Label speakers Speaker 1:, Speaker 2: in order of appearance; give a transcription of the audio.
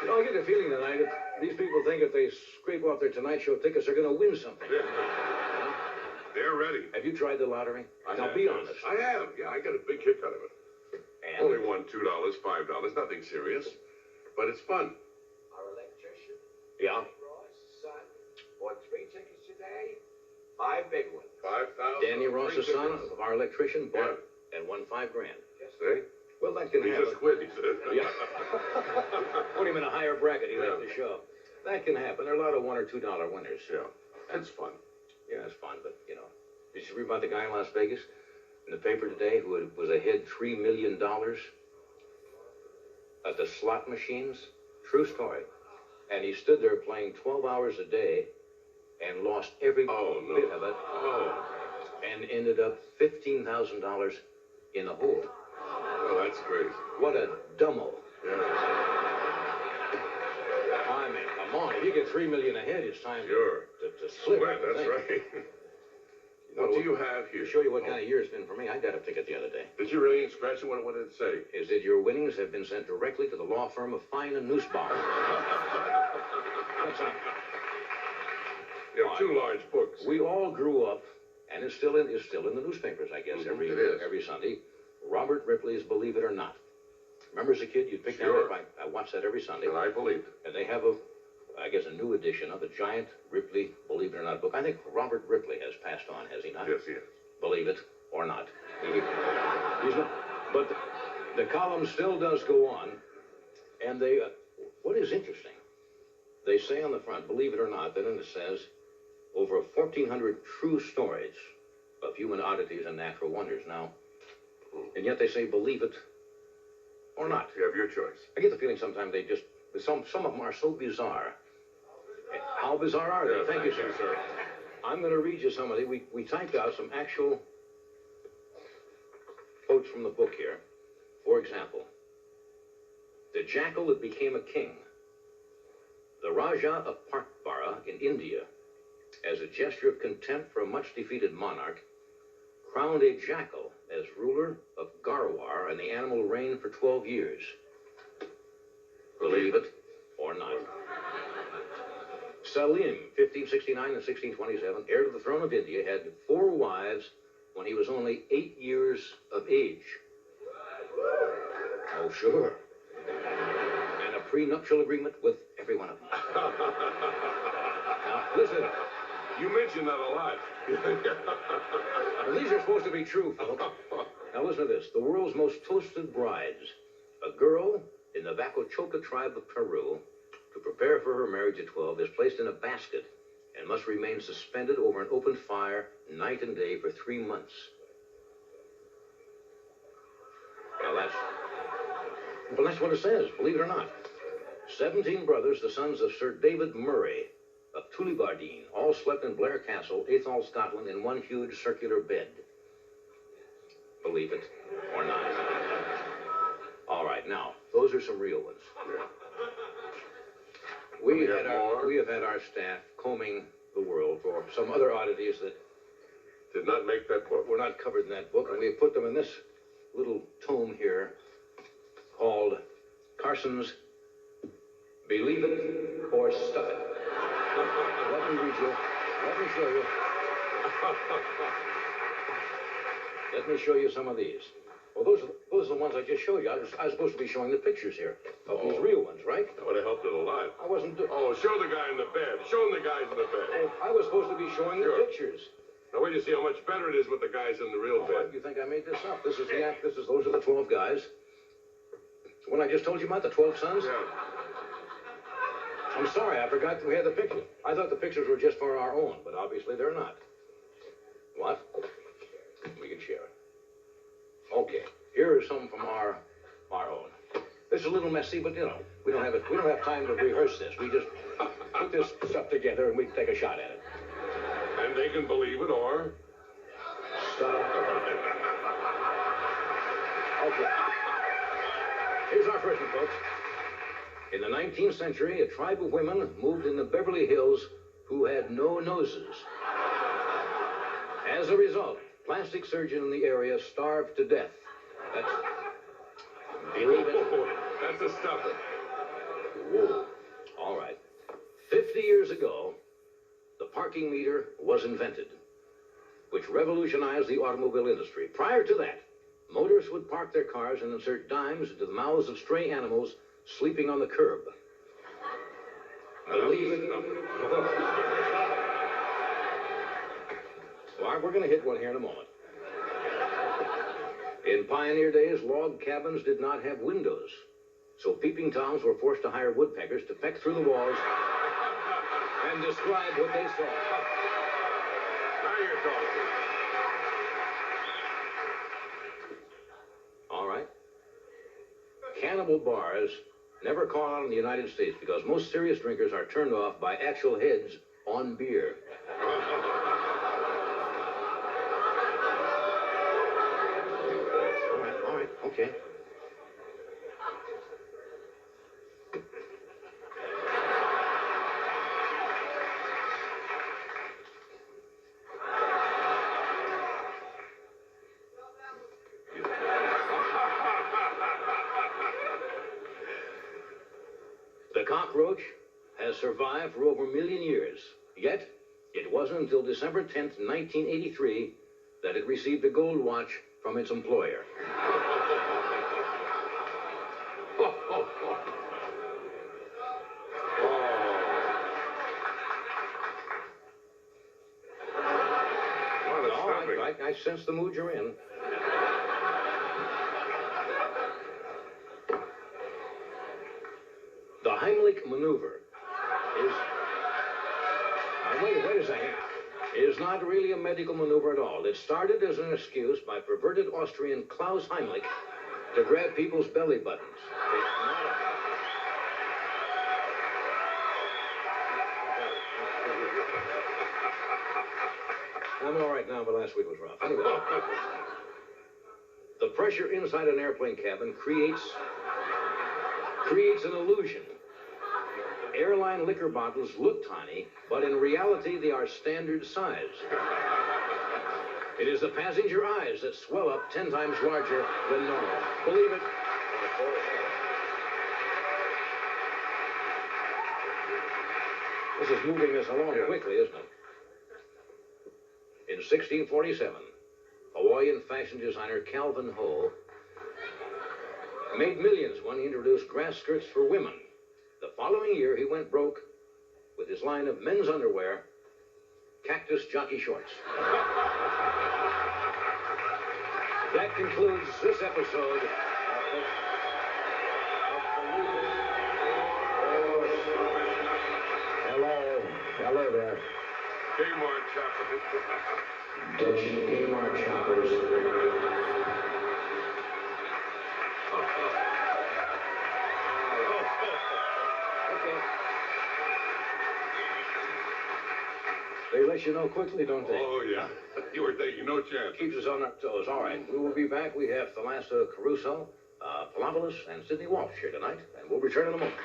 Speaker 1: You know, I get the feeling tonight that these people think if they scrape off their Tonight Show tickets, they're going to win something.
Speaker 2: Yeah. They're ready.
Speaker 1: Have you tried the lottery? Now, be honest.
Speaker 2: I have. Yeah, I got a big kick out of it.
Speaker 1: And?
Speaker 2: Only won $2, $5, nothing serious. But it's fun.
Speaker 3: Our electrician,
Speaker 1: Yeah.
Speaker 3: Ross' son, bought 3 tickets today. 5 big ones.
Speaker 2: 5,000.
Speaker 1: Danny Ross's son, our electrician, bought
Speaker 2: Yeah.
Speaker 1: and won $5 grand.
Speaker 2: See?
Speaker 1: Well, that can
Speaker 2: He
Speaker 1: happen.
Speaker 2: just quit, he said.
Speaker 1: Yeah. Put him in a higher bracket. He left the show. That can happen. There are a lot of $1 or $2 winners.
Speaker 2: Yeah. That's fun.
Speaker 1: Yeah, it's fun, but, you know. Did you read about the guy in Las Vegas in the paper today who was ahead $3 million at the slot machines? True story. And he stood there playing 12 hours a day and lost every bit of it.
Speaker 2: Oh.
Speaker 1: And ended up $15,000 in the hole.
Speaker 2: Oh, that's crazy.
Speaker 1: What a dumbo.
Speaker 2: Yeah.
Speaker 1: I mean, come on. If you get $3 million ahead, it's time to slip.
Speaker 2: Well, that's right. What do you have here?
Speaker 1: To show you what kind of year it's been for me, I got a ticket the other day.
Speaker 2: Did you really scratch it? What did it say?
Speaker 1: Is that your winnings have been sent directly to the law firm of Fine and Nussbaum. That's right.
Speaker 2: You have 2 large books.
Speaker 1: We all grew up, and it's still in the newspapers, I guess, every Sunday. Robert Ripley's Believe It or Not. Remember as a kid, you'd pick that up. I watched that every Sunday.
Speaker 2: And I believe it.
Speaker 1: And they have a new edition of the giant Ripley Believe It or Not book. I think Robert Ripley has passed on, has he not?
Speaker 2: Yes, he has.
Speaker 1: Believe it or not. He's not. But the column still does go on. And they, what is interesting, they say on the front, believe it or not, then it says, over 1,400 true stories of human oddities and natural wonders. Now, and yet they say, believe it or not.
Speaker 2: You have your choice.
Speaker 1: I get the feeling sometimes they just, some of them are so bizarre. How bizarre are they? Thank you, sir. I'm going to read you some of these. We typed out some actual quotes from the book here. For example, the jackal that became a king. The Raja of Pakbara in India, as a gesture of contempt for a much-defeated monarch, crowned a jackal as ruler of Garwar, and the animal reigned for 12 years. Believe it or not. Salim, 1569 and 1627, heir to the throne of India, had 4 wives when he was only 8 years of age. Oh, sure. And a prenuptial agreement with every one of them. Now, listen.
Speaker 2: You mentioned that a lot.
Speaker 1: Well, these are supposed to be true, folks. Now, listen to this. The world's most toasted brides. A girl in the Vacochoca tribe of Peru, to prepare for her marriage at 12, is placed in a basket and must remain suspended over an open fire night and day for 3 months. Well, that's what it says, believe it or not. 17 brothers, the sons of Sir David Murray of Tullibardine, all slept in Blair Castle, Athol, Scotland, in one huge circular bed. Believe it or not. All right, now, those are some real ones. We have had our staff combing the world for some other oddities that
Speaker 2: did not make that book.
Speaker 1: Were not covered in that book, and we have put them in this little tome here called Carson's Believe It or Stuff It. Let me read you. Let me show you. Let me show you some of these. Well, those are the ones I just showed you. I was supposed to be showing the pictures here of these real ones, right?
Speaker 2: That would have helped it a lot.
Speaker 1: I wasn't doing.
Speaker 2: Oh, show the guy in the bed. Show him the guys in the bed.
Speaker 1: Oh, I was supposed to be showing the pictures.
Speaker 2: Now wait to see how much better it is with the guys in the real bed.
Speaker 1: You think I made this up? This is the act. Those are the 12 guys. When I just told you about the 12 sons.
Speaker 2: Yeah.
Speaker 1: I'm sorry, I forgot we had the pictures. I thought the pictures were just for our own, but obviously they're not. What? We can share it. Okay, here are some from our own. This is a little messy, but you know, we don't have time to rehearse this. We just put this stuff together and we take a shot at it.
Speaker 2: And they can believe it or
Speaker 1: stop. Okay. Here's our first one, folks. In the 19th century, a tribe of women moved in the Beverly Hills who had no noses. As a result, plastic surgeon in the area starved to death. That's... Believe it.
Speaker 2: That's a stuffer.
Speaker 1: whoa. All right. 50 years ago, the parking meter was invented, which revolutionized the automobile industry. Prior to that, motorists would park their cars and insert dimes into the mouths of stray animals sleeping on the curb. Believe it. Well, we're going to hit one here in a moment. In pioneer days, log cabins did not have windows, so peeping toms were forced to hire woodpeckers to peck through the walls and describe what they saw.
Speaker 2: Now you're talking.
Speaker 1: All right. Cannibal bars never caught on in the United States because most serious drinkers are turned off by actual heads on beer. All right, okay. The cockroach has survived for over a million years. Yet, it wasn't until December 10th, 1983, that it received a gold watch from its employer. All right, I sense the mood you're in. The Heimlich maneuver is... wait a second. Is not really a medical maneuver at all. It started as an excuse by perverted Austrian Klaus Heimlich to grab people's belly buttons. I'm all right now, but last week was rough. Anyway, the pressure inside an airplane cabin creates an illusion. Airline liquor bottles look tiny, but in reality, they are standard size. It is the passenger eyes that swell up 10 times larger than normal. Believe it. This is moving this along quickly, isn't it? In 1647, Hawaiian fashion designer Calvin Ho made millions when he introduced grass skirts for women. The following year, he went broke with his line of men's underwear, cactus jockey shorts. That concludes this episode of Hello there.
Speaker 2: Kmart choppers.
Speaker 1: Kmart choppers. Okay. They let you know quickly, don't they?
Speaker 2: Oh, yeah. You were taking no chance.
Speaker 1: Keeps us on our toes. All right. We will be back. We have Thalassa Caruso, Palopoulos, and Sidney Walsh here tonight, and we'll return in a moment.